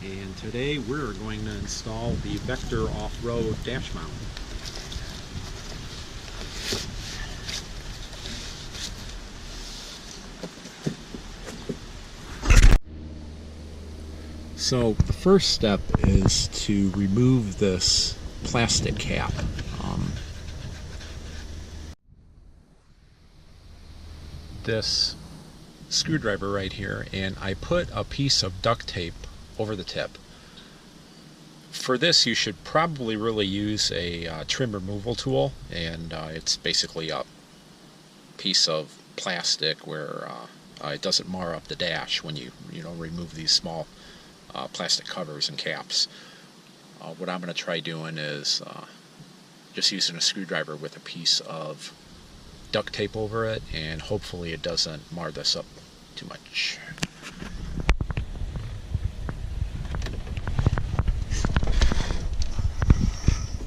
and today we're going to install the Vector off-road dash mount. So the first step is to remove this plastic cap. This screwdriver right here, and I put a piece of duct tape over the tip. For this you should probably really use a trim removal tool, and it's basically a piece of plastic where it doesn't mar up the dash when you remove these small plastic covers and caps. What I'm going to try doing is just using a screwdriver with a piece of duct tape over it, and hopefully it doesn't mar this up too much.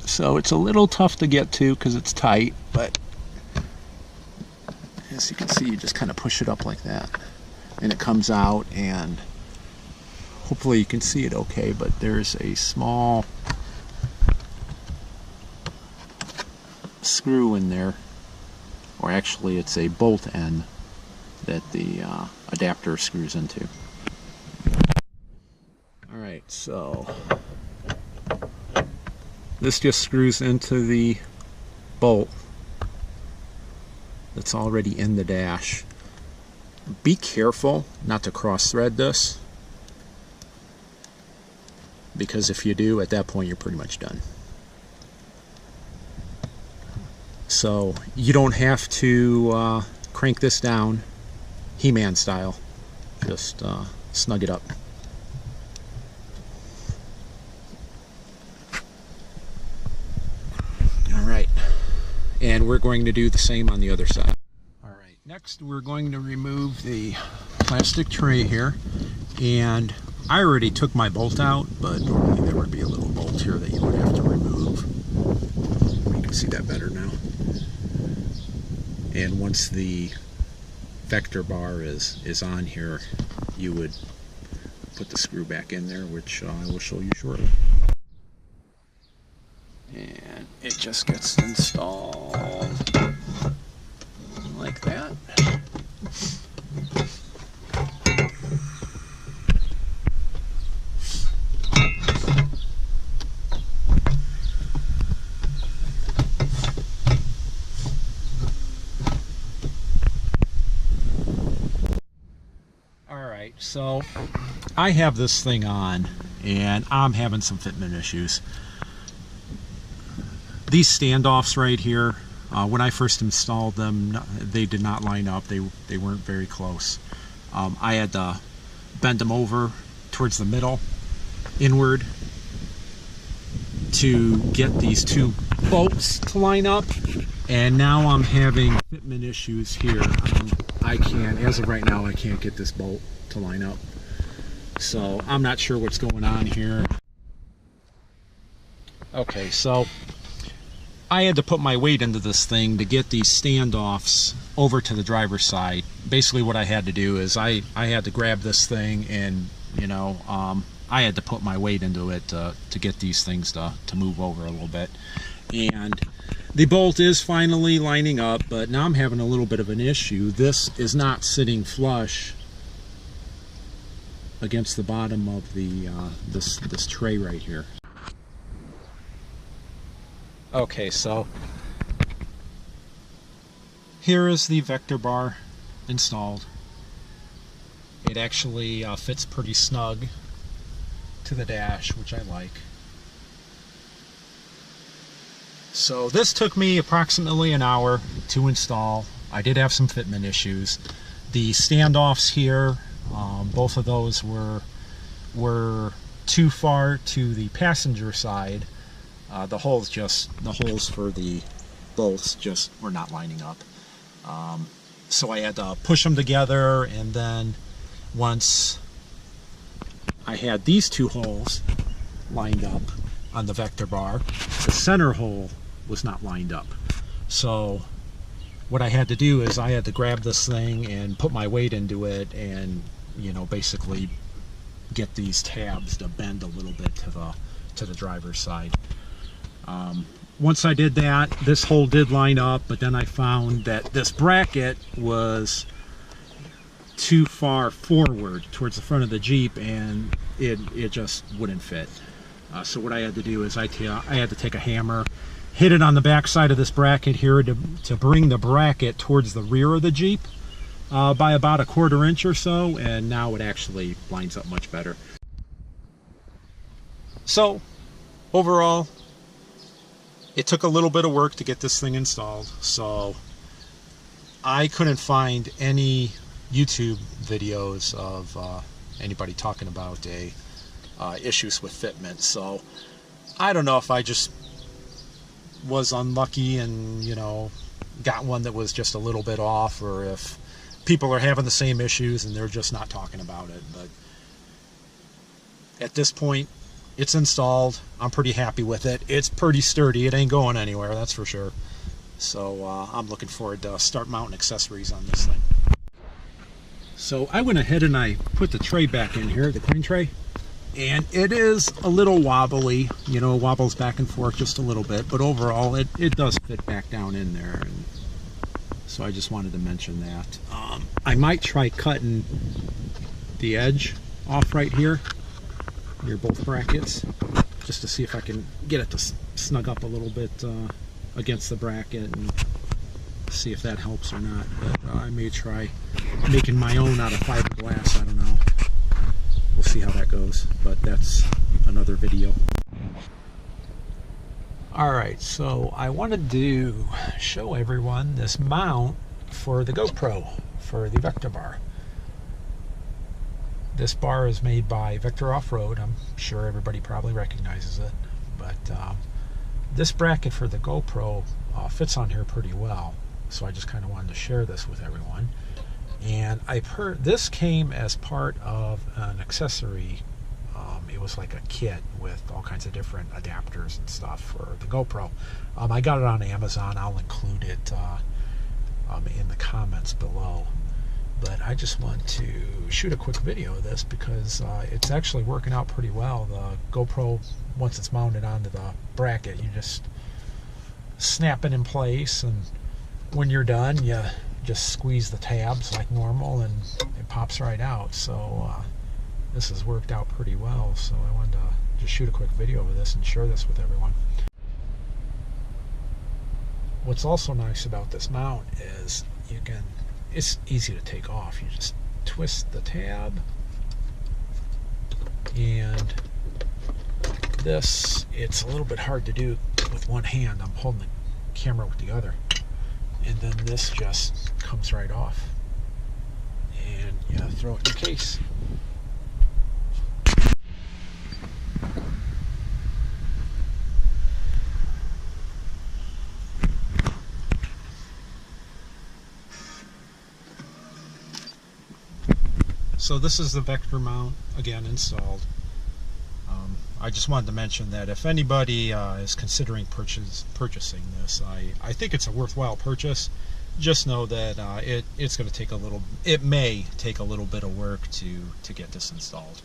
So it's a little tough to get to because it's tight, but as you can see, you just kind of push it up like that and it comes out, and hopefully you can see it okay, but there's a small screw in there, or actually it's a bolt end that the adapter screws into. Alright, so this just screws into the bolt that's already in the dash. Be careful not to cross thread this, because if you do, at that point you're pretty much done. So you don't have to crank this down He-Man style, just snug it up. Alright, and we're going to do the same on the other side. Alright, next we're going to remove the plastic tray here, and I already took my bolt out, but normally there would be a little bolt here that you would have to remove. You can see that better now. And once the Vector bar is on here, you would put the screw back in there, which I will show you shortly. And it just gets installed like that. So I have this thing on and I'm having some fitment issues. These standoffs right here, when I first installed them, they did not line up. They weren't very close. I had to bend them over towards the middle, inward, to get these two bolts to line up, and now I'm having fitment issues here. As of right now, I can't get this bolt to line up. So I'm not sure what's going on here. Okay, so I had to put my weight into this thing to get these standoffs over to the driver's side. Basically what I had to do is I had to grab this thing, and I had to put my weight into it to get these things to move over a little bit. And the bolt is finally lining up, but now I'm having a little bit of an issue. This is not sitting flush against the bottom of the this tray right here. Okay, so here is the Vector bar installed. It actually fits pretty snug to the dash, which I like. So this took me approximately an hour to install. I did have some fitment issues. The standoffs here, both of those were too far to the passenger side. The holes for the bolts just were not lining up. So I had to push them together, and then once I had these two holes lined up on the Vector bar, the center hole was not lined up. So what I had to do is I had to grab this thing and put my weight into it and basically get these tabs to bend a little bit to the driver's side. Once I did that, this hole did line up, but then I found that this bracket was too far forward towards the front of the Jeep, and it just wouldn't fit. So what I had to do is I had to take a hammer, hit it on the back side of this bracket here to bring the bracket towards the rear of the Jeep by about 1/4 inch or so, and now it actually lines up much better. So overall, it took a little bit of work to get this thing installed. So I couldn't find any YouTube videos of anybody talking about issues with fitment. So I don't know if I just was unlucky and, you know, got one that was just a little bit off, or if people are having the same issues and they're just not talking about it. But at this point, it's installed. I'm pretty happy with it. It's pretty sturdy. It ain't going anywhere, that's for sure. So I'm looking forward to start mounting accessories on this thing. So I went ahead and I put the tray back in here, the crane tray, and it is a little wobbly, you know, wobbles back and forth just a little bit, but overall it does fit back down in there. And so I just wanted to mention that. I might try cutting the edge off right here near both brackets, just to see if I can get it to snug up a little bit against the bracket, and see if that helps or not. But I may try making my own out of fiberglass. I don't know. We'll see how that goes, but that's another video. Alright, so I wanted to show everyone this mount for the GoPro, for the Vector bar. This bar is made by Vector Off-Road. I'm sure everybody probably recognizes it, but this bracket for the GoPro fits on here pretty well, so I just kind of wanted to share this with everyone. And I've heard this came as part of an accessory. It was like a kit with all kinds of different adapters and stuff for the GoPro. I got it on Amazon. I'll include it in the comments below. But I just want to shoot a quick video of this because it's actually working out pretty well. The GoPro, once it's mounted onto the bracket, you just snap it in place, and when you're done, you just squeeze the tabs like normal and it pops right out. So this has worked out pretty well, so I wanted to just shoot a quick video of this and share this with everyone. What's also nice about this mount is it's easy to take off. You just twist the tab, and this, it's a little bit hard to do with one hand. I'm holding the camera with the other, and then this just comes right off, and you throw it in your case. So this is the Vector mount, again, installed. I just wanted to mention that if anybody is considering purchasing this, I think it's a worthwhile purchase. Just know that it's going to take it may take a little bit of work to get this installed.